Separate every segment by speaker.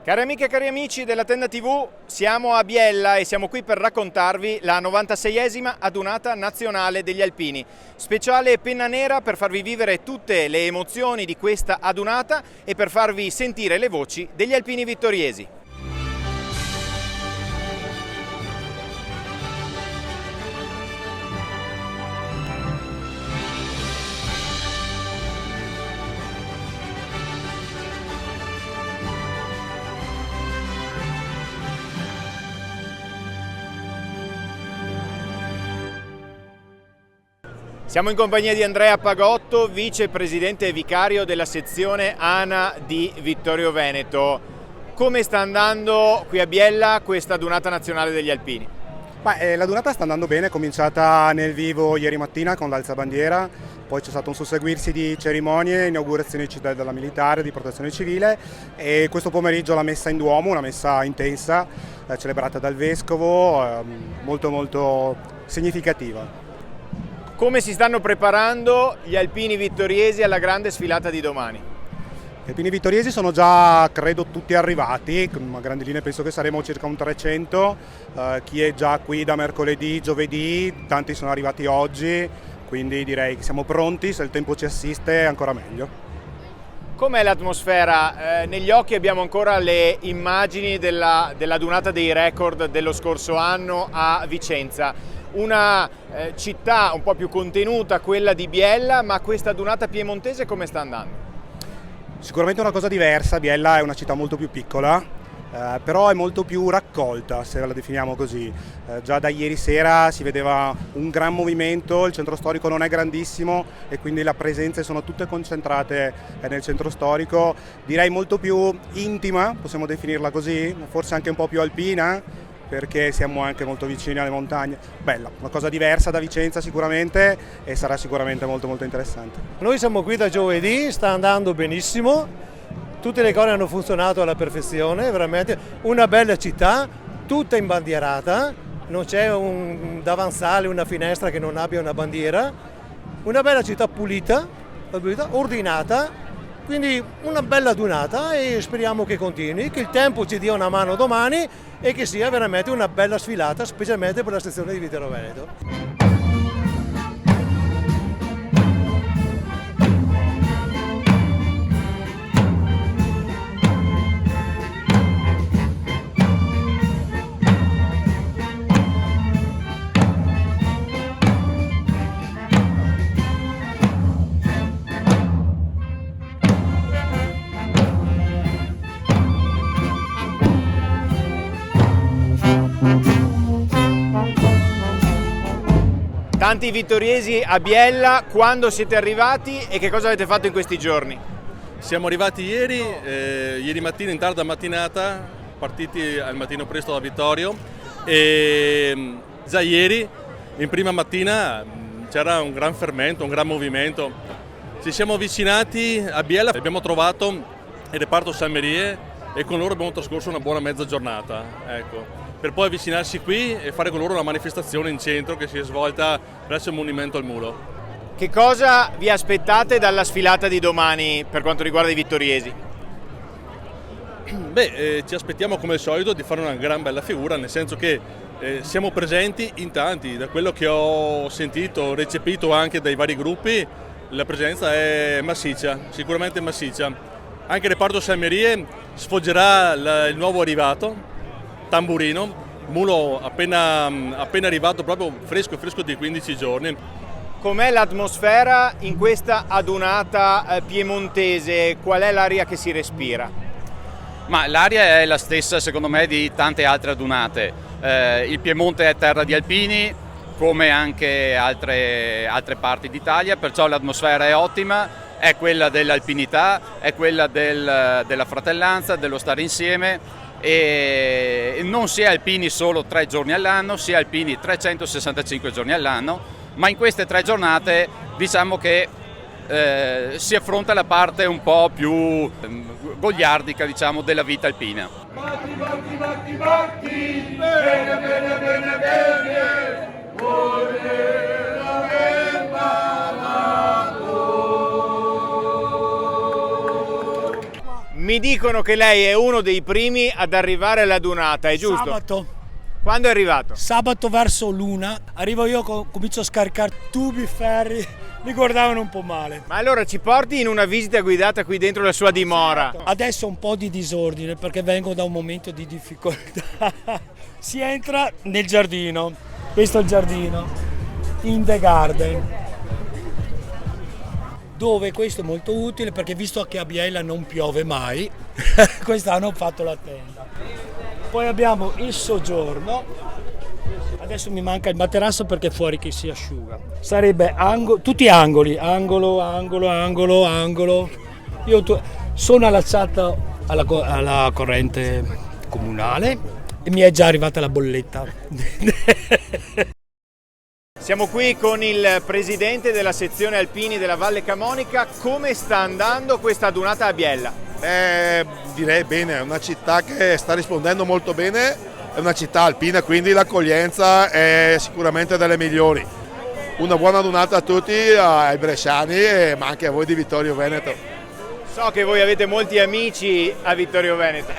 Speaker 1: Cari amiche e cari amici della Tenda TV, siamo a Biella e siamo qui per raccontarvi la 96esima adunata nazionale degli alpini. Speciale penna nera per farvi vivere tutte le emozioni di questa adunata e per farvi sentire le voci degli alpini vittoriesi. Siamo in compagnia di Andrea Pagotto, vicepresidente e vicario della sezione ANA di Vittorio Veneto. Come sta andando qui a Biella questa adunata nazionale degli alpini?
Speaker 2: La donata sta andando bene, è cominciata nel vivo ieri mattina con l'alzabandiera, poi c'è stato un susseguirsi di cerimonie, inaugurazione di cittadella militare, di protezione civile e questo pomeriggio la messa in Duomo, una messa intensa, celebrata dal Vescovo, molto significativa.
Speaker 1: Come si stanno preparando gli alpini vittoriesi alla grande sfilata di domani?
Speaker 2: Gli alpini vittoriesi sono già, credo, tutti arrivati, con una grande linea penso che saremo circa un 300, chi è già qui da mercoledì, giovedì, tanti sono arrivati oggi, quindi direi che siamo pronti, se il tempo ci assiste ancora meglio.
Speaker 1: Com'è l'atmosfera? Negli occhi abbiamo ancora le immagini dell'adunata dei record dello scorso anno a Vicenza. Una città un po' più contenuta, quella di Biella, ma questa adunata piemontese come sta andando?
Speaker 2: Sicuramente una cosa diversa, Biella è una città molto più piccola, però è molto più raccolta, se la definiamo così. Già da ieri sera si vedeva un gran movimento, il centro storico non è grandissimo e quindi le presenze sono tutte concentrate nel centro storico, direi molto più intima, possiamo definirla così, forse anche un po' più alpina, perché siamo anche molto vicini alle montagne. Bella, una cosa diversa da Vicenza sicuramente e sarà sicuramente molto interessante.
Speaker 3: Noi siamo qui da giovedì, sta andando benissimo, tutte le cose hanno funzionato alla perfezione, veramente una bella città, tutta imbandierata, non c'è un davanzale, una finestra che non abbia una bandiera, una bella città pulita, ordinata, quindi una bella adunata e speriamo che continui, che il tempo ci dia una mano domani e che sia veramente una bella sfilata, specialmente per la sezione di Vittorio Veneto.
Speaker 1: Tanti vittoriesi a Biella, quando siete arrivati e che cosa avete fatto in questi giorni?
Speaker 4: Siamo arrivati ieri mattina in tarda mattinata, partiti al mattino presto da Vittorio e già ieri in prima mattina c'era un gran fermento, un gran movimento. Ci siamo avvicinati a Biella, abbiamo trovato il reparto Sammerie e con loro abbiamo trascorso una buona mezza giornata. Ecco. Per poi avvicinarsi qui e fare con loro una manifestazione in centro che si è svolta presso il Monumento al Mulo.
Speaker 1: Che cosa vi aspettate dalla sfilata di domani per quanto riguarda i vittoriesi?
Speaker 4: Ci aspettiamo come al solito di fare una gran bella figura, nel senso che siamo presenti in tanti, da quello che ho sentito, recepito anche dai vari gruppi, la presenza è massiccia, sicuramente massiccia. Anche il reparto Sammerie sfoggerà il nuovo arrivato, Tamburino, mulo appena arrivato, proprio fresco di 15 giorni.
Speaker 1: Com'è l'atmosfera in questa adunata piemontese? Qual è l'aria che si respira?
Speaker 5: Ma l'aria è la stessa secondo me di tante altre adunate. Il Piemonte è terra di alpini, come anche altre parti d'Italia, perciò l'atmosfera è ottima, è quella dell'alpinità, è quella della fratellanza, dello stare insieme. E non si è alpini solo 3 giorni all'anno, si è alpini 365 giorni all'anno, ma in queste 3 giornate diciamo che si affronta la parte un po' più goliardica, diciamo, della vita alpina.
Speaker 6: Batti, bene, bene, bene, bene,
Speaker 1: Mi dicono che lei è uno dei primi ad arrivare alla Dunata, è giusto?
Speaker 7: Sabato.
Speaker 1: Quando è arrivato?
Speaker 7: Sabato verso l'1, arrivo io, comincio a scaricare tubi, ferri, mi guardavano un po' male.
Speaker 1: Ma allora ci porti in una visita guidata qui dentro la sua dimora?
Speaker 7: Adesso un po' di disordine perché vengo da un momento di difficoltà. Si entra nel giardino, questo è il giardino, in the garden, dove questo è molto utile perché visto che a Biella non piove mai, quest'anno ho fatto la tenda. Poi abbiamo il soggiorno, adesso mi manca il materasso perché è fuori che si asciuga. Sarebbe tutti angoli, angolo. Io sono allacciato alla corrente comunale e mi è già arrivata la bolletta.
Speaker 1: Siamo qui con il presidente della sezione alpini della Valle Camonica. Come sta andando questa Dunata a Biella?
Speaker 8: Direi bene, è una città che sta rispondendo molto bene, è una città alpina, quindi l'accoglienza è sicuramente delle migliori. Una buona Dunata a tutti, ai bresciani, ma anche a voi di Vittorio Veneto.
Speaker 1: So che voi avete molti amici a Vittorio Veneto.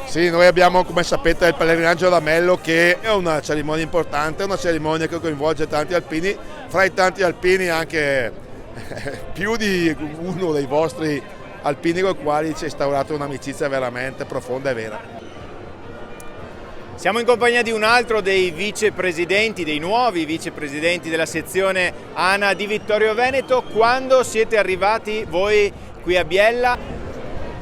Speaker 8: Sì, noi abbiamo, come sapete, il pellegrinaggio d'Amello, che è una cerimonia importante, una cerimonia che coinvolge tanti alpini, fra i tanti alpini anche più di uno dei vostri alpini con i quali c'è instaurata un'amicizia veramente profonda e vera.
Speaker 1: Siamo in compagnia di un altro dei vicepresidenti, dei nuovi vicepresidenti della sezione ANA di Vittorio Veneto. Quando siete arrivati voi qui a Biella?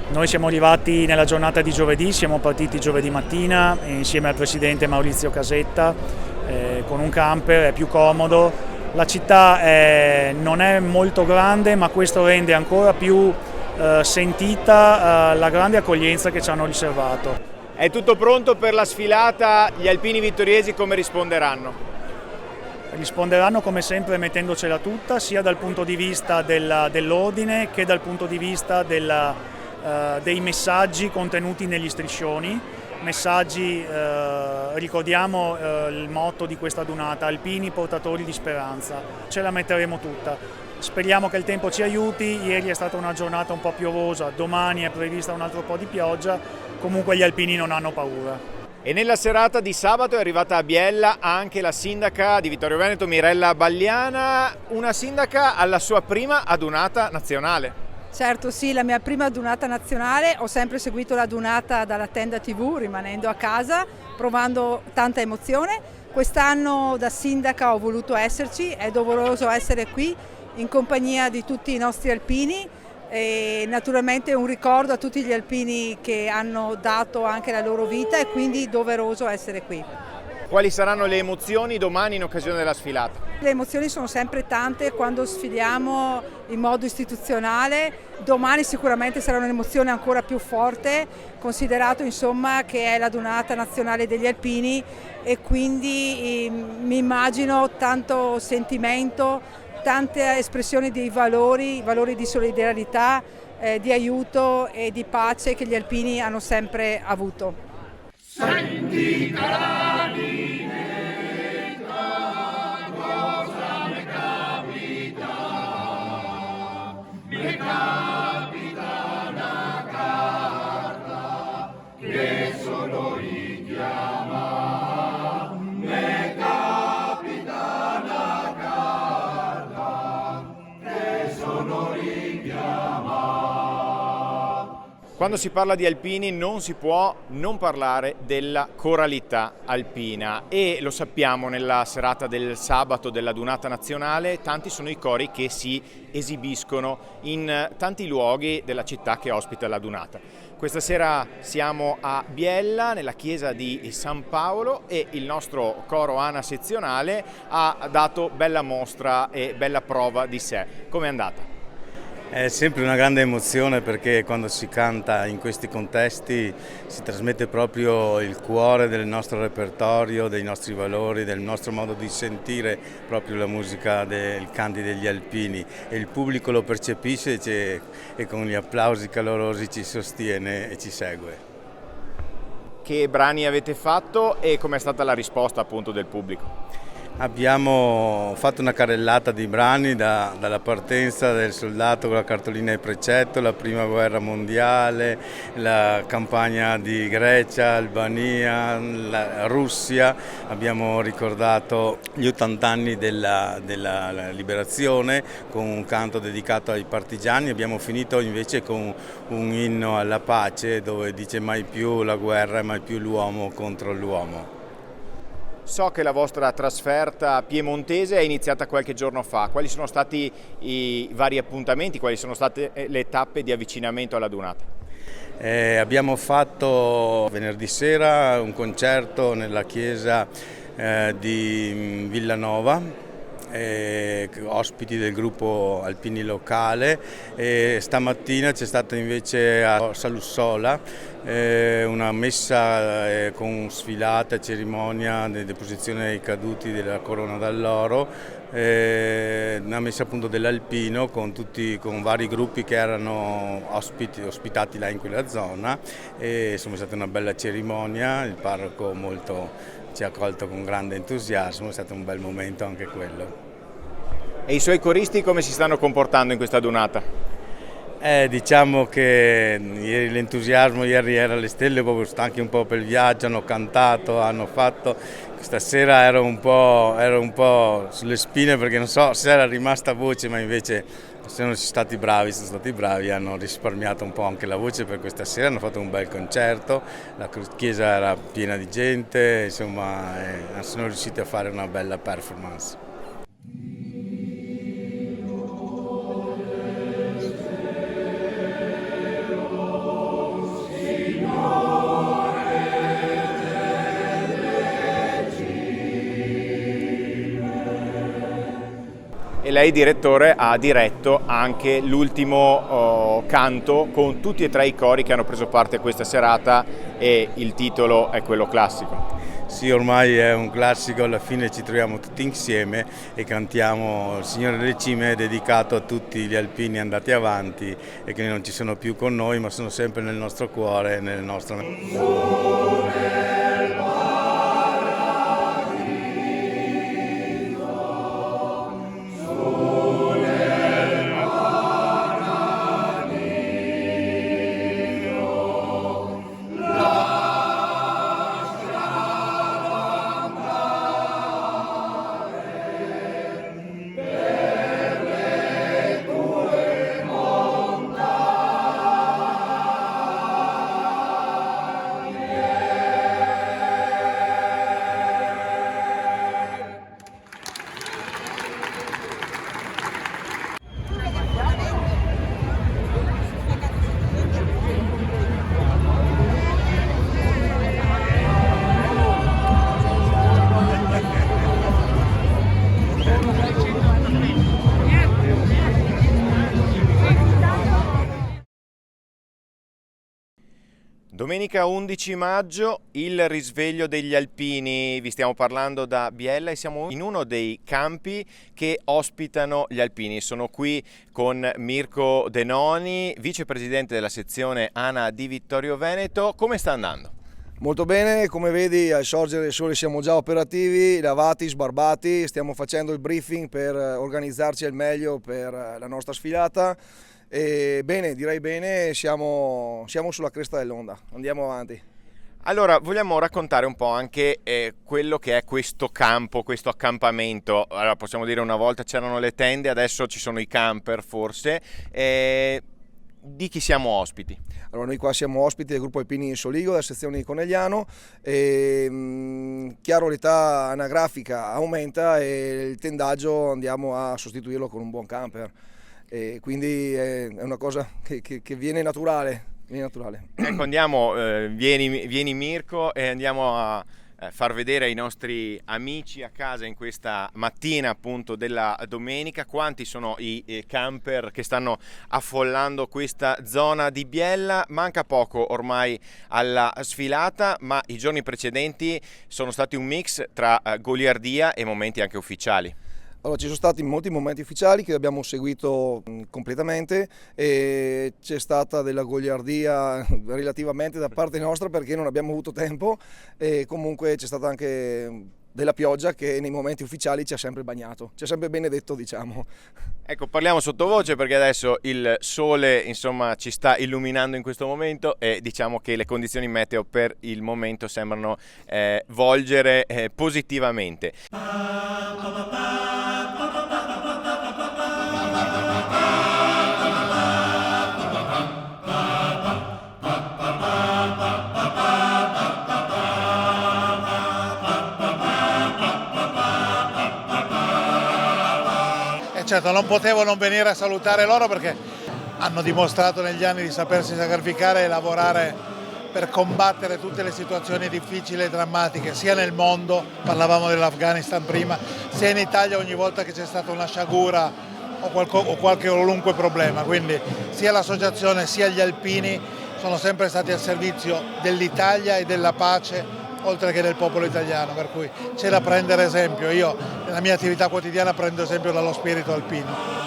Speaker 9: Noi siamo arrivati nella giornata di giovedì, siamo partiti giovedì mattina insieme al presidente Maurizio Casetta con un camper, è più comodo. La città non è molto grande, ma questo rende ancora più sentita la grande accoglienza che ci hanno riservato.
Speaker 1: È tutto pronto per la sfilata? Gli alpini vittoriesi come risponderanno?
Speaker 9: Risponderanno come sempre mettendocela tutta, sia dal punto di vista dell'ordine che dal punto di vista dei messaggi contenuti negli striscioni. Messaggi, ricordiamo il motto di questa Dunata, alpini portatori di speranza. Ce la metteremo tutta. Speriamo che il tempo ci aiuti, ieri è stata una giornata un po' piovosa, domani è prevista un altro po' di pioggia, comunque gli alpini non hanno paura.
Speaker 1: E nella serata di sabato è arrivata a Biella anche la sindaca di Vittorio Veneto, Mirella Bagliana, una sindaca alla sua prima adunata nazionale.
Speaker 10: Certo, sì, la mia prima adunata nazionale, ho sempre seguito la Dunata dalla tenda TV, rimanendo a casa, provando tanta emozione. Quest'anno da sindaca ho voluto esserci, è doveroso essere qui in compagnia di tutti i nostri alpini e naturalmente un ricordo a tutti gli alpini che hanno dato anche la loro vita e quindi doveroso essere qui.
Speaker 1: Quali saranno le emozioni domani in occasione della sfilata?
Speaker 10: Le emozioni sono sempre tante quando sfiliamo in modo istituzionale, domani sicuramente sarà un'emozione ancora più forte, considerato insomma che è la Dunata nazionale degli alpini e quindi mi immagino tanto sentimento, tante espressioni di valori di solidarietà, di aiuto e di pace che gli alpini hanno sempre avuto.
Speaker 6: Senti carabinieri, cosa me capita una carta che sono richiama, me capita una carta che sono richiama.
Speaker 1: Quando si parla di alpini non si può non parlare della coralità alpina e lo sappiamo nella serata del sabato della Dunata nazionale, tanti sono i cori che si esibiscono in tanti luoghi della città che ospita la Dunata. Questa sera siamo a Biella, nella chiesa di San Paolo e il nostro coro ANA sezionale ha dato bella mostra e bella prova di sé. Com'è andata?
Speaker 11: È sempre una grande emozione perché quando si canta in questi contesti si trasmette proprio il cuore del nostro repertorio, dei nostri valori, del nostro modo di sentire proprio la musica del canti degli alpini e il pubblico lo percepisce e con gli applausi calorosi ci sostiene e ci segue.
Speaker 1: Che brani avete fatto e com'è stata la risposta appunto del pubblico?
Speaker 11: Abbiamo fatto una carrellata di brani dalla partenza del soldato con la cartolina di precetto, la prima guerra mondiale, la campagna di Grecia, Albania, la Russia. Abbiamo ricordato gli 80 anni della liberazione con un canto dedicato ai partigiani. Abbiamo finito invece con un inno alla pace dove dice mai più la guerra e mai più l'uomo contro l'uomo.
Speaker 1: So che la vostra trasferta piemontese è iniziata qualche giorno fa. Quali sono stati i vari appuntamenti, quali sono state le tappe di avvicinamento alla Dunata?
Speaker 11: Abbiamo fatto venerdì sera un concerto nella chiesa di Villanova, ospiti del gruppo Alpini locale, e stamattina c'è stata invece a Salussola una messa con sfilata, cerimonia di deposizione dei caduti della Corona d'Alloro, una messa appunto dell'Alpino con vari gruppi che erano ospitati là in quella zona, e insomma è stata una bella cerimonia, il parroco ci ha accolto con grande entusiasmo, è stato un bel momento anche quello.
Speaker 1: E i suoi coristi come si stanno comportando in questa Dunata?
Speaker 11: Diciamo che l'entusiasmo ieri era alle stelle, proprio stanchi un po' per il viaggio, hanno cantato, hanno fatto. Stasera ero un po' sulle spine perché non so se era rimasta voce, ma invece sono stati bravi, hanno risparmiato un po' anche la voce per questa sera, hanno fatto un bel concerto, la chiesa era piena di gente, insomma sono riusciti a fare una bella performance.
Speaker 1: E lei, direttore, ha diretto anche l'ultimo canto con tutti e tre i cori che hanno preso parte a questa serata, e il titolo è quello classico.
Speaker 11: Sì, ormai è un classico, alla fine ci troviamo tutti insieme e cantiamo Il Signore delle Cime, dedicato a tutti gli alpini andati avanti e che non ci sono più con noi, ma sono sempre nel nostro cuore, nel nostro...
Speaker 1: Domenica 11 maggio, il risveglio degli alpini. Vi stiamo parlando da Biella e siamo in uno dei campi che ospitano gli alpini. Sono qui con Mirko Denoni, vicepresidente della sezione ANA di Vittorio Veneto. Come sta andando?
Speaker 12: Molto bene, come vedi al sorgere del sole siamo già operativi, lavati, sbarbati, stiamo facendo il briefing per organizzarci al meglio per la nostra sfilata. E bene, direi bene, siamo sulla cresta dell'onda, andiamo avanti.
Speaker 1: Allora, vogliamo raccontare un po' anche quello che è questo campo, questo accampamento. Allora, possiamo dire, una volta c'erano le tende, adesso ci sono i camper forse. Di chi siamo ospiti?
Speaker 12: Allora, noi qua siamo ospiti del gruppo Alpini in Soligo, della sezione di Conegliano. Chiaro, l'età anagrafica aumenta e il tendaggio andiamo a sostituirlo con un buon camper. E quindi è una cosa che viene naturale.
Speaker 1: Ecco, andiamo, vieni Mirko, e andiamo a far vedere ai nostri amici a casa in questa mattina appunto della domenica quanti sono i camper che stanno affollando questa zona di Biella. Manca poco ormai alla sfilata, ma i giorni precedenti sono stati un mix tra goliardia e momenti anche ufficiali.
Speaker 12: Allora, ci sono stati molti momenti ufficiali che abbiamo seguito completamente e c'è stata della goliardia relativamente da parte nostra perché non abbiamo avuto tempo, e comunque c'è stata anche della pioggia che nei momenti ufficiali ci ha sempre bagnato, ci ha sempre benedetto, diciamo.
Speaker 1: Ecco, parliamo sottovoce perché adesso il sole insomma ci sta illuminando in questo momento e diciamo che le condizioni meteo per il momento sembrano volgere positivamente.
Speaker 13: Certo, non potevo non venire a salutare loro perché hanno dimostrato negli anni di sapersi sacrificare e lavorare per combattere tutte le situazioni difficili e drammatiche, sia nel mondo, parlavamo dell'Afghanistan prima, sia in Italia ogni volta che c'è stata una sciagura o qualunque problema. Quindi sia l'associazione sia gli alpini sono sempre stati al servizio dell'Italia e della pace, oltre che del popolo italiano, per cui c'è da prendere esempio. Io nella mia attività quotidiana prendo esempio dallo spirito alpino.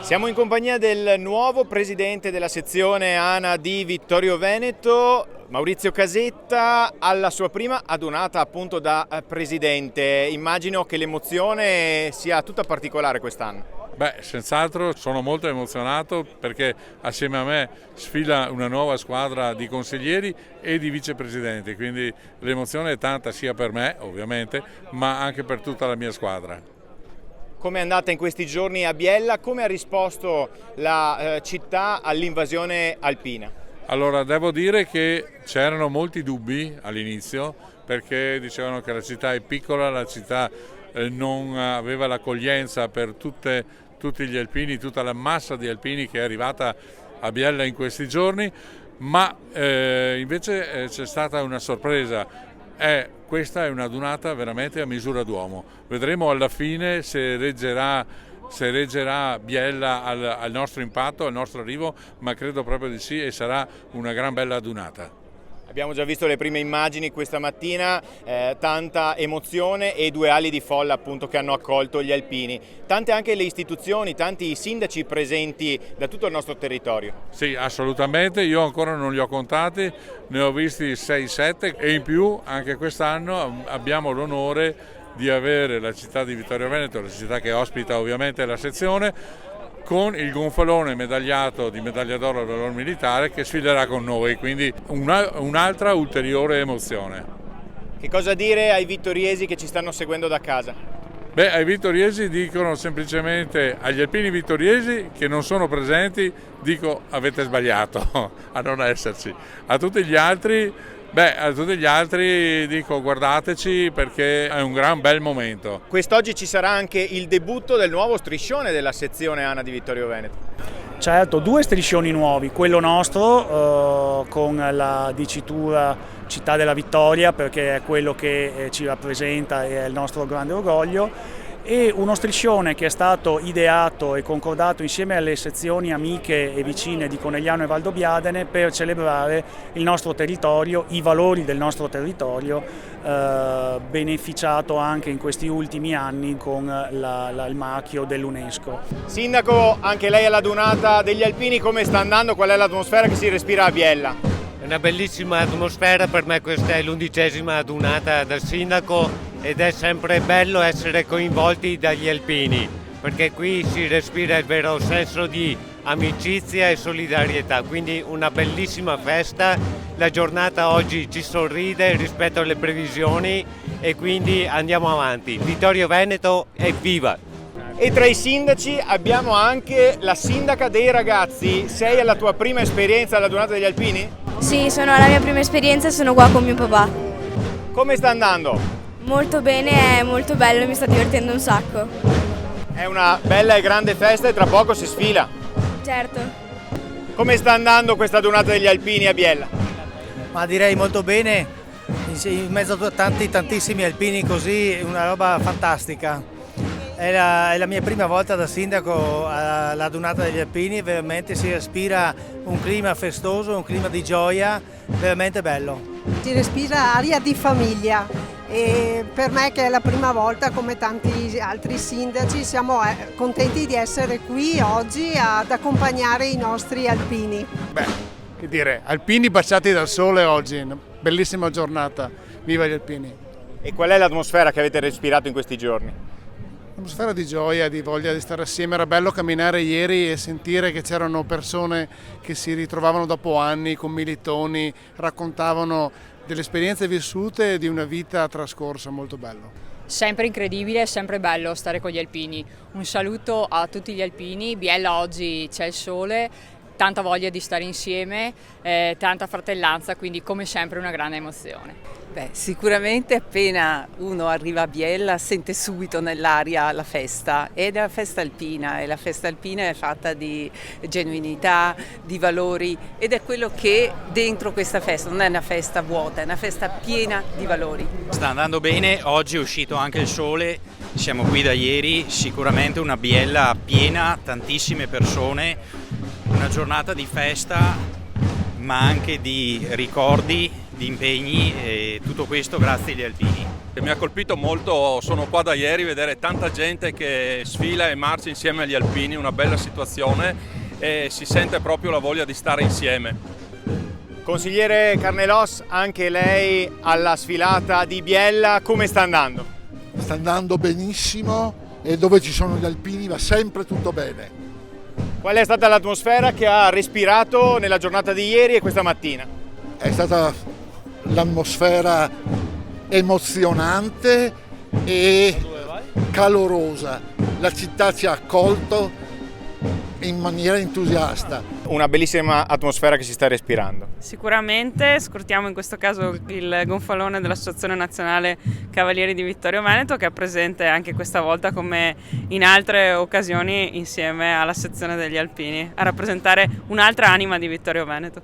Speaker 1: Siamo in compagnia del nuovo presidente della sezione ANA di Vittorio Veneto, Maurizio Casetta, alla sua prima adunata appunto da presidente. Immagino che l'emozione sia tutta particolare quest'anno.
Speaker 14: Beh, senz'altro sono molto emozionato perché assieme a me sfila una nuova squadra di consiglieri e di vicepresidenti, quindi l'emozione è tanta sia per me ovviamente, ma anche per tutta la mia squadra.
Speaker 1: Come è andata in questi giorni a Biella? Come ha risposto la città all'invasione alpina?
Speaker 14: Allora, devo dire che c'erano molti dubbi all'inizio perché dicevano che la città è piccola, la città non aveva l'accoglienza per tutti gli alpini, tutta la massa di alpini che è arrivata a Biella in questi giorni, ma invece c'è stata una sorpresa. Questa è una adunata veramente a misura d'uomo. Vedremo alla fine se reggerà Biella al nostro impatto, al nostro arrivo, ma credo proprio di sì e sarà una gran bella adunata.
Speaker 1: Abbiamo già visto le prime immagini questa mattina, tanta emozione e 2 ali di folla appunto che hanno accolto gli alpini. Tante anche le istituzioni, tanti i sindaci presenti da tutto il nostro territorio.
Speaker 14: Sì, assolutamente, io ancora non li ho contati, ne ho visti 6-7 e in più anche quest'anno abbiamo l'onore di avere la città di Vittorio Veneto, la città che ospita ovviamente la sezione, con il gonfalone medagliato di medaglia d'oro al valor militare che sfiderà con noi, quindi un'altra ulteriore emozione.
Speaker 1: Che cosa dire ai vittoriesi che ci stanno seguendo da casa?
Speaker 14: Beh, ai vittoriesi dicono semplicemente, agli alpini vittoriesi che non sono presenti, dico avete sbagliato a non esserci. A tutti gli altri dico guardateci perché è un gran bel momento.
Speaker 1: Quest'oggi ci sarà anche il debutto del nuovo striscione della sezione ANA di Vittorio Veneto.
Speaker 9: Certo, 2 striscioni nuovi, quello nostro con la dicitura Città della Vittoria perché è quello che ci rappresenta e è il nostro grande orgoglio, e uno striscione che è stato ideato e concordato insieme alle sezioni amiche e vicine di Conegliano e Valdobbiadene per celebrare il nostro territorio, i valori del nostro territorio, beneficiato anche in questi ultimi anni con il marchio dell'UNESCO.
Speaker 1: Sindaco, anche lei all'adunata degli alpini, come sta andando? Qual è l'atmosfera che si respira a Biella?
Speaker 15: È una bellissima atmosfera, per me questa è l'11ª adunata da sindaco ed è sempre bello essere coinvolti dagli alpini perché qui si respira il vero senso di amicizia e solidarietà, quindi una bellissima festa. La giornata oggi ci sorride rispetto alle previsioni e quindi andiamo avanti. Vittorio Veneto, evviva!
Speaker 1: E tra i sindaci abbiamo anche la sindaca dei ragazzi. Sei alla tua prima esperienza all'adunata degli alpini?
Speaker 16: Sì, sono alla mia prima esperienza e sono qua con mio papà.
Speaker 1: Come sta andando?
Speaker 16: Molto bene, è molto bello, mi sto divertendo un sacco.
Speaker 1: È una bella e grande festa e tra poco si sfila.
Speaker 16: Certo.
Speaker 1: Come sta andando questa adunata degli alpini a Biella?
Speaker 17: Ma direi molto bene, in mezzo a tantissimi alpini così, è una roba fantastica. È la mia prima volta da sindaco all'adunata degli alpini, veramente si respira un clima festoso, un clima di gioia, veramente bello.
Speaker 18: Si respira aria di famiglia e per me che è la prima volta, come tanti altri sindaci, siamo contenti di essere qui oggi ad accompagnare i nostri alpini.
Speaker 19: Beh, che dire, alpini baciati dal sole oggi, una bellissima giornata, viva gli alpini.
Speaker 1: E qual è l'atmosfera che avete respirato in questi giorni?
Speaker 19: Atmosfera di gioia, di voglia di stare assieme. Era bello camminare ieri e sentire che c'erano persone che si ritrovavano dopo anni con militoni, raccontavano delle esperienze vissute e di una vita trascorsa, molto bello.
Speaker 20: Sempre incredibile, è sempre bello stare con gli alpini. Un saluto a tutti gli alpini, Biella oggi c'è il sole, tanta voglia di stare insieme, tanta fratellanza, quindi come sempre una grande emozione.
Speaker 21: Beh, sicuramente appena uno arriva a Biella sente subito nell'aria la festa, ed è la festa alpina, e la festa alpina è fatta di genuinità, di valori, ed è quello che dentro questa festa, non è una festa vuota, è una festa piena di valori.
Speaker 22: Sta andando bene, oggi è uscito anche il sole, siamo qui da ieri, sicuramente una Biella piena, tantissime persone, una giornata di festa ma anche di ricordi, di impegni, e tutto questo grazie agli alpini.
Speaker 4: Mi ha colpito molto, sono qua da ieri, vedere tanta gente che sfila e marcia insieme agli alpini, una bella situazione e si sente proprio la voglia di stare insieme.
Speaker 1: Consigliere Carnelos, anche lei alla sfilata di Biella, come sta andando?
Speaker 23: Sta andando benissimo e dove ci sono gli alpini va sempre tutto bene.
Speaker 1: Qual è stata l'atmosfera che ha respirato nella giornata di ieri e questa mattina?
Speaker 23: È stata l'atmosfera emozionante e calorosa. La città ci ha accolto in maniera entusiasta.
Speaker 1: Una bellissima atmosfera che si sta respirando.
Speaker 24: Sicuramente scortiamo in questo caso il gonfalone dell'Associazione Nazionale Cavalieri di Vittorio Veneto, che è presente anche questa volta come in altre occasioni insieme alla sezione degli alpini a rappresentare un'altra anima di Vittorio Veneto.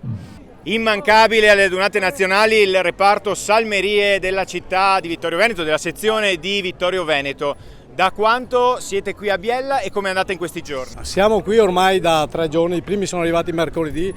Speaker 1: Immancabile alle adunate nazionali il reparto salmerie della città di Vittorio Veneto, della sezione di Vittorio Veneto. Da quanto siete qui a Biella e come è andata in questi giorni?
Speaker 3: Siamo qui ormai da 3 giorni, i primi sono arrivati mercoledì,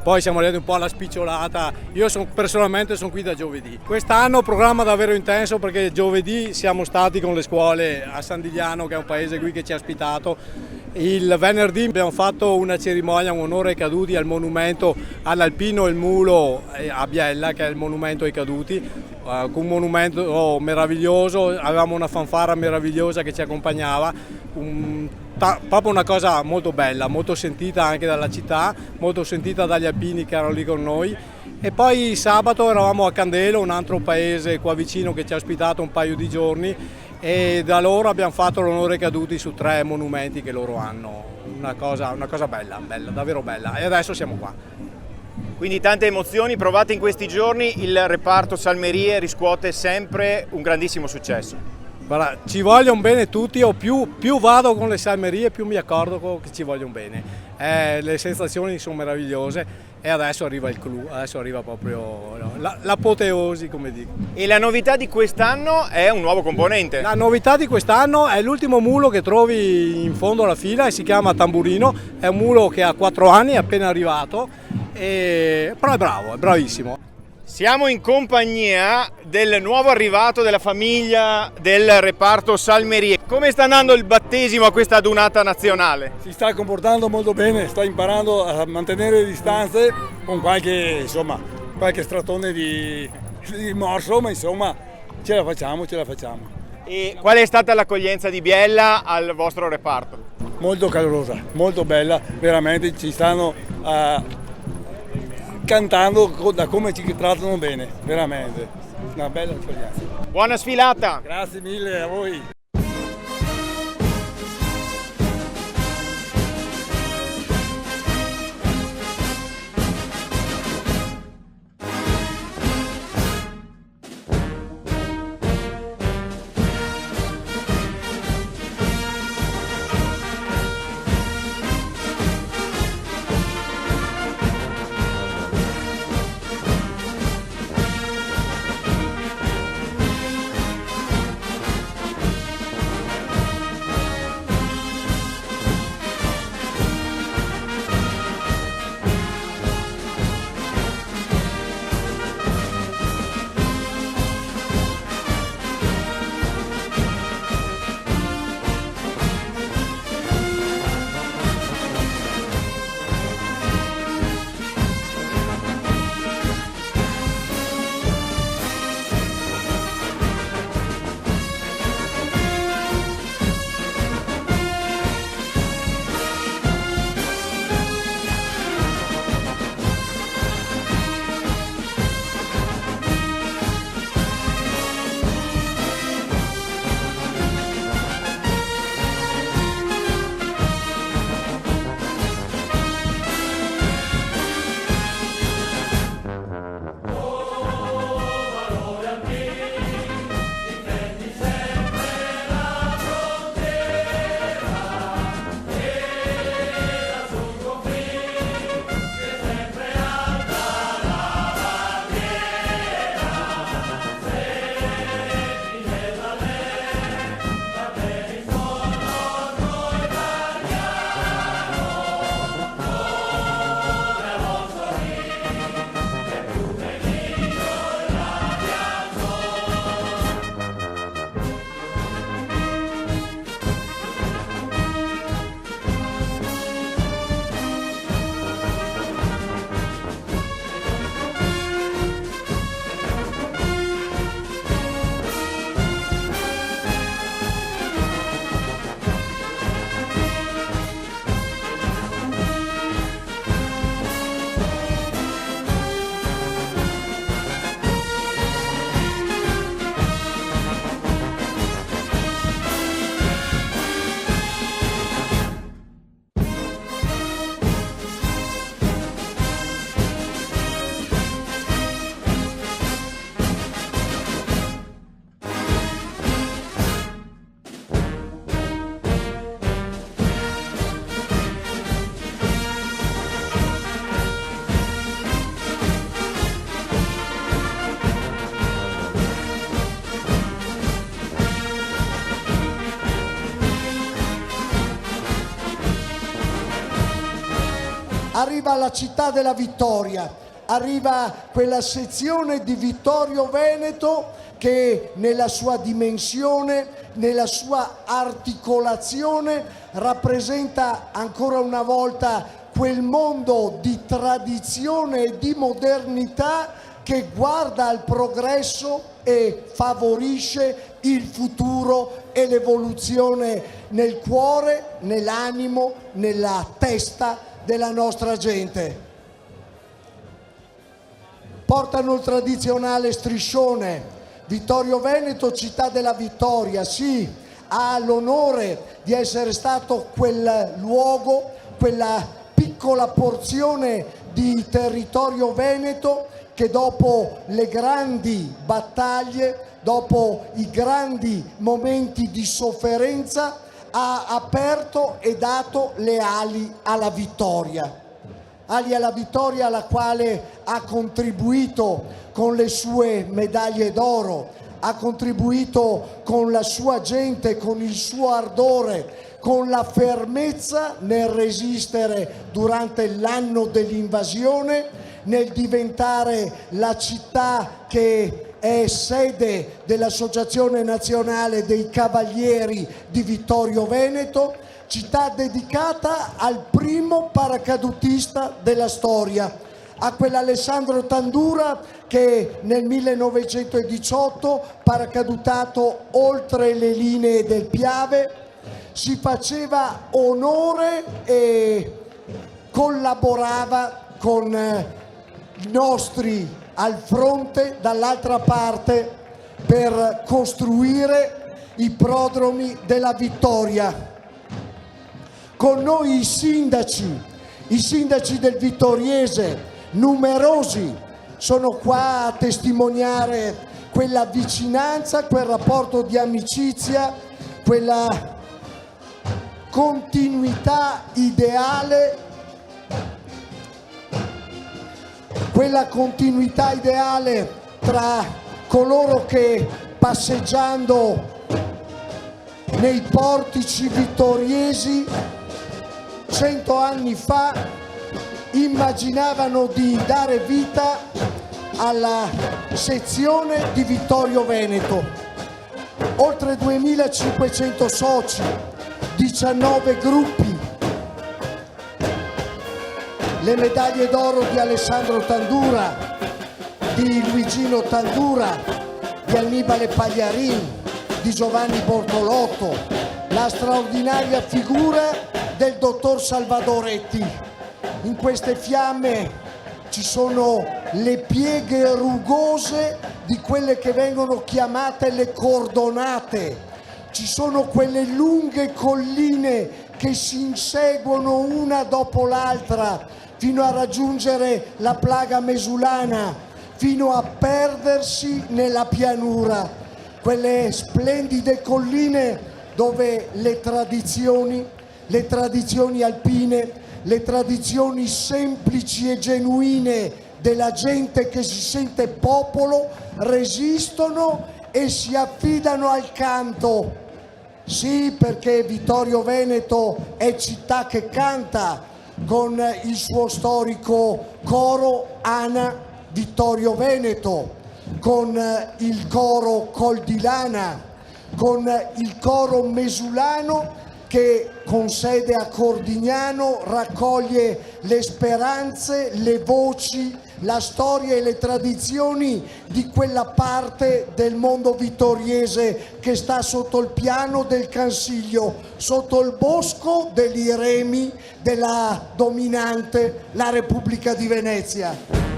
Speaker 3: poi siamo arrivati un po' alla spicciolata. Io personalmente sono qui da giovedì. Quest'anno programma davvero intenso perché giovedì siamo stati con le scuole a San Digliano, che è un paese qui che ci ha ospitato. Il venerdì abbiamo fatto una cerimonia, un onore ai caduti al monumento all'Alpino Il Mulo a Biella, che è il monumento ai caduti, con un monumento meraviglioso, avevamo una fanfara meravigliosa che ci accompagnava, proprio una cosa molto bella, molto sentita anche dalla città, molto sentita dagli alpini che erano lì con noi. E poi sabato eravamo a Candelo, un altro paese qua vicino che ci ha ospitato un paio di giorni, e da loro abbiamo fatto l'onore ai caduti su 3 monumenti che loro hanno, una cosa bella, davvero bella, e adesso siamo qua.
Speaker 1: Quindi tante emozioni provate in questi giorni, il reparto salmerie riscuote sempre un grandissimo successo.
Speaker 3: Guarda, ci vogliono bene tutti, io più vado con le salmerie più mi accorgo che ci vogliono bene, le sensazioni sono meravigliose. E adesso arriva il clou, adesso arriva proprio l'apoteosi, come dico.
Speaker 1: E la novità di quest'anno è un nuovo componente?
Speaker 3: La novità di quest'anno è l'ultimo mulo che trovi in fondo alla fila e si chiama Tamburino. È un mulo che ha 4 anni, è appena arrivato, però è bravo, è bravissimo.
Speaker 1: Siamo in compagnia del nuovo arrivato della famiglia del reparto salmerie. Come sta andando il battesimo a questa adunata nazionale?
Speaker 25: Si sta comportando molto bene, sta imparando a mantenere le distanze con qualche stratone di morso, ma insomma ce la facciamo.
Speaker 1: E qual è stata l'accoglienza di Biella al vostro reparto?
Speaker 25: Molto calorosa, molto bella, veramente ci stanno cantando da come ci trattano bene, veramente, una bella esperienza.
Speaker 1: Buona sfilata!
Speaker 25: Grazie mille a voi!
Speaker 2: arriva la città della vittoria, arriva quella sezione di Vittorio Veneto che nella sua dimensione, nella sua articolazione rappresenta ancora una volta quel mondo di tradizione e di modernità che guarda al progresso e favorisce il futuro e l'evoluzione nel cuore, nell'animo, nella testa della nostra gente. Portano il tradizionale striscione. Vittorio Veneto, città della vittoria, sì, ha l'onore di essere stato quel luogo, quella piccola porzione di territorio veneto che dopo le grandi battaglie, dopo i grandi momenti di sofferenza, ha aperto e dato le ali alla vittoria. Ali alla vittoria alla quale ha contribuito con le sue medaglie d'oro, ha contribuito con la sua gente, con il suo ardore, con la fermezza nel resistere durante l'anno dell'invasione, nel diventare la città che è sede dell'Associazione Nazionale dei Cavalieri di Vittorio Veneto, città dedicata al primo paracadutista della storia, a quell'Alessandro Tandura che nel 1918, paracadutato oltre le linee del Piave, si faceva onore e collaborava con i nostri al fronte dall'altra parte per costruire i prodromi della vittoria. Con noi i sindaci del Vittoriese, numerosi, sono qua a testimoniare quella vicinanza, quel rapporto di amicizia, quella continuità ideale, tra coloro che passeggiando nei portici vittoriesi 100 anni fa immaginavano di dare vita alla sezione di Vittorio Veneto. Oltre 2500 soci, 19 gruppi, le medaglie d'oro di Alessandro Tandura, di Luigino Tandura, di Annibale Pagliarin, di Giovanni Bortolotto, la straordinaria figura del dottor Salvadoretti. In queste fiamme ci sono le pieghe rugose di quelle che vengono chiamate le cordonate, ci sono quelle lunghe colline che si inseguono una dopo l'altra fino a raggiungere la plaga mesulana, fino a perdersi nella pianura, quelle splendide colline dove le tradizioni alpine, le tradizioni semplici e genuine della gente che si sente popolo resistono e si affidano al canto. Sì, perché Vittorio Veneto è città che canta, con il suo storico coro Ana Vittorio Veneto, con il coro Col di Lana, con il coro mesulano che con sede a Cordignano raccoglie le speranze, le voci, la storia e le tradizioni di quella parte del mondo vittoriese che sta sotto il piano del Cansiglio, sotto il bosco degli remi della dominante, la Repubblica di Venezia.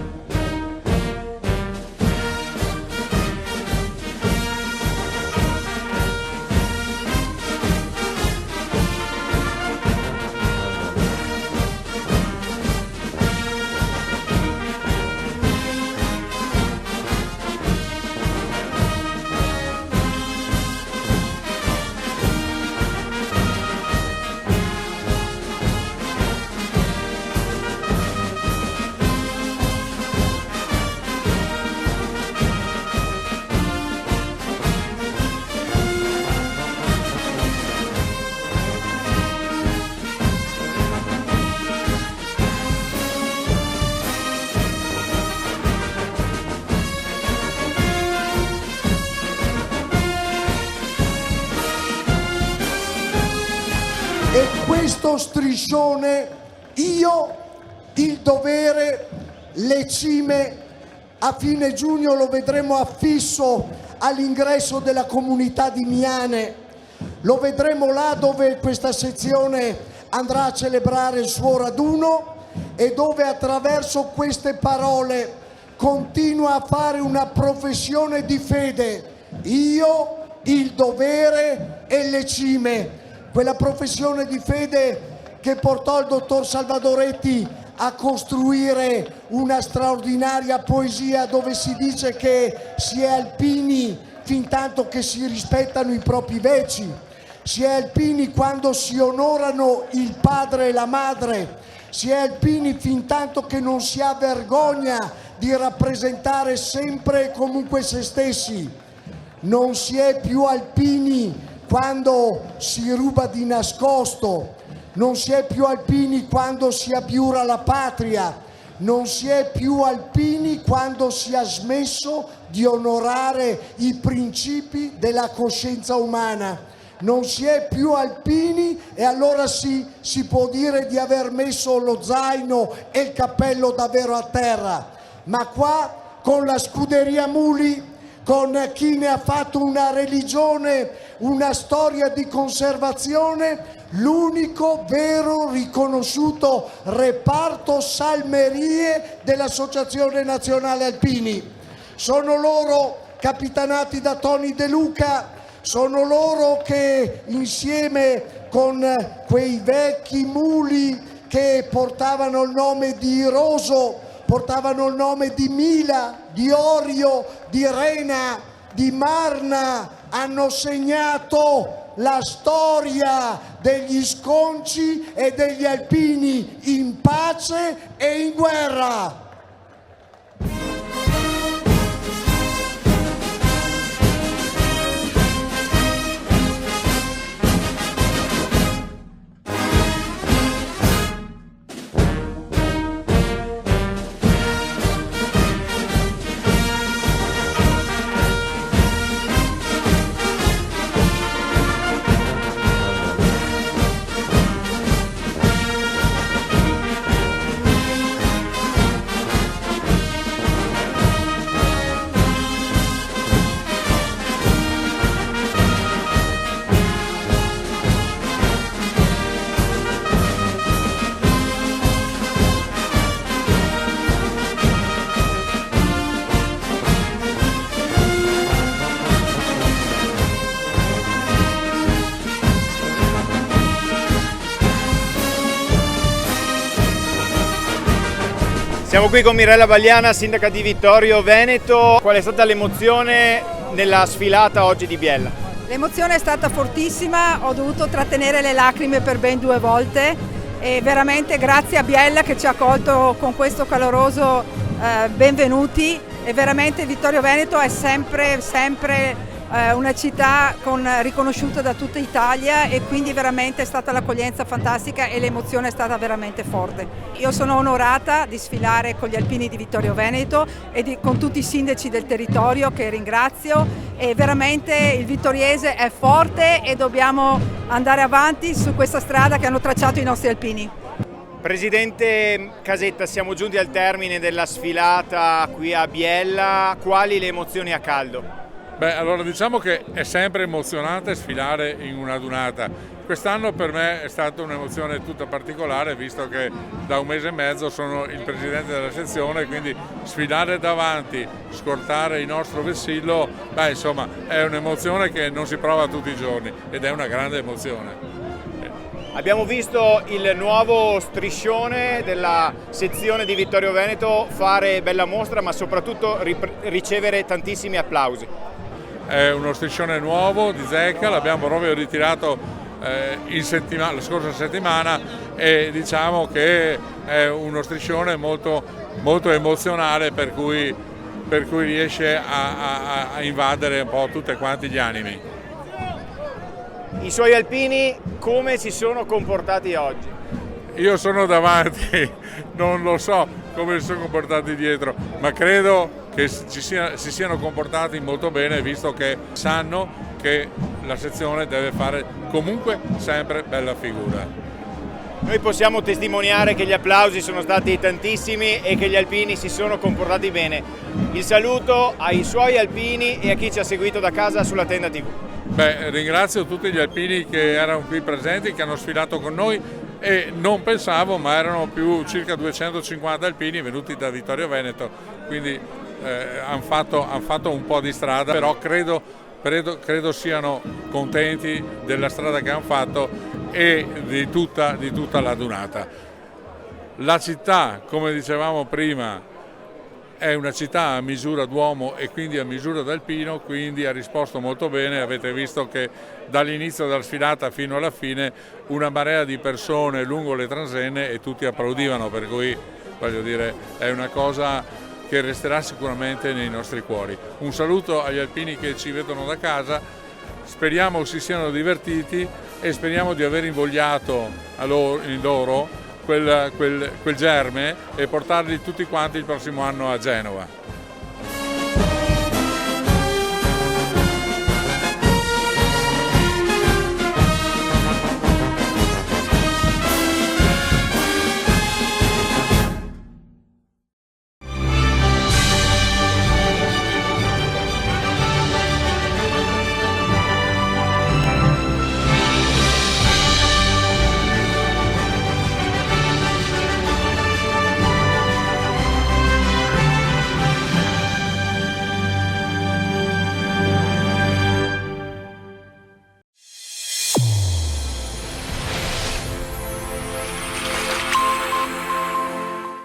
Speaker 2: questo striscione, io, il dovere, le cime, a fine giugno lo vedremo affisso all'ingresso della comunità di Miane, lo vedremo là dove questa sezione andrà a celebrare il suo raduno e dove attraverso queste parole continua a fare una professione di fede. Io, il dovere e le cime. Quella professione di fede che portò il dottor Salvadoretti a costruire una straordinaria poesia dove si dice che si è alpini fin tanto che si rispettano i propri veci, si è alpini quando si onorano il padre e la madre, si è alpini fin tanto che non si ha vergogna di rappresentare sempre e comunque se stessi, non si è più alpini quando si ruba di nascosto, non si è più alpini quando si abiura la patria, non si è più alpini quando si ha smesso di onorare i principi della coscienza umana. Non si è più alpini e allora sì, si può dire di aver messo lo zaino e il cappello davvero a terra. Ma qua, con la scuderia Muli, con chi ne ha fatto una religione, una storia di conservazione, l'unico vero riconosciuto reparto salmerie dell'Associazione Nazionale Alpini. Sono loro, capitanati da Tony De Luca, sono loro che insieme con quei vecchi muli che portavano il nome di Roso, portavano il nome di Mila, di Orio, di Rena, di Marna, hanno segnato la storia degli sconci e degli alpini in pace e in guerra.
Speaker 1: Siamo qui con Mirella Bagliana, sindaca di Vittorio Veneto. Qual è stata l'emozione nella sfilata oggi di Biella?
Speaker 5: L'emozione è stata fortissima, ho dovuto trattenere le lacrime per ben 2 volte e veramente grazie a Biella che ci ha accolto con questo caloroso benvenuti e veramente Vittorio Veneto è sempre una città riconosciuta da tutta Italia e quindi veramente è stata l'accoglienza fantastica e l'emozione è stata veramente forte. Io sono onorata di sfilare con gli alpini di Vittorio Veneto e con tutti i sindaci del territorio che ringrazio e veramente il vittoriese è forte e dobbiamo andare avanti su questa strada che hanno tracciato i nostri alpini.
Speaker 1: Presidente Casetta, siamo giunti al termine della sfilata qui a Biella, quali le emozioni a caldo?
Speaker 14: Beh, allora diciamo che è sempre emozionante sfilare in una dunata. Quest'anno per me è stata un'emozione tutta particolare, visto che da 1 mese e mezzo sono il presidente della sezione, quindi sfilare davanti, scortare il nostro vessillo, beh, insomma, è un'emozione che non si prova tutti i giorni ed è una grande emozione.
Speaker 1: Abbiamo visto il nuovo striscione della sezione di Vittorio Veneto fare bella mostra, ma soprattutto ricevere tantissimi applausi.
Speaker 14: È uno striscione nuovo di zecca, l'abbiamo proprio ritirato la scorsa settimana e diciamo che è uno striscione molto emozionale per cui riesce a invadere un po' tutti quanti gli animi.
Speaker 1: I suoi alpini come si sono comportati oggi?
Speaker 14: Io sono davanti, non lo so come si sono comportati dietro, ma credo che si siano comportati molto bene, visto che sanno che la sezione deve fare comunque sempre bella figura.
Speaker 1: Noi possiamo testimoniare che gli applausi sono stati tantissimi e che gli alpini si sono comportati bene. Il saluto ai suoi alpini e a chi ci ha seguito da casa sulla Tenda TV.
Speaker 14: Ringrazio tutti gli alpini che erano qui presenti, che hanno sfilato con noi, e non pensavo, ma erano più circa 250 alpini venuti da Vittorio Veneto, quindi hanno fatto un po' di strada, però credo siano contenti della strada che hanno fatto e di tutta la Dunata. La città, come dicevamo prima, è una città a misura d'uomo e quindi a misura d'alpino, quindi ha risposto molto bene. Avete visto che dall'inizio della sfilata fino alla fine una marea di persone lungo le transenne e tutti applaudivano, per cui voglio dire è una cosa che resterà sicuramente nei nostri cuori. Un saluto agli alpini che ci vedono da casa, speriamo si siano divertiti e speriamo di aver invogliato in loro quel germe e portarli tutti quanti il prossimo anno a Genova.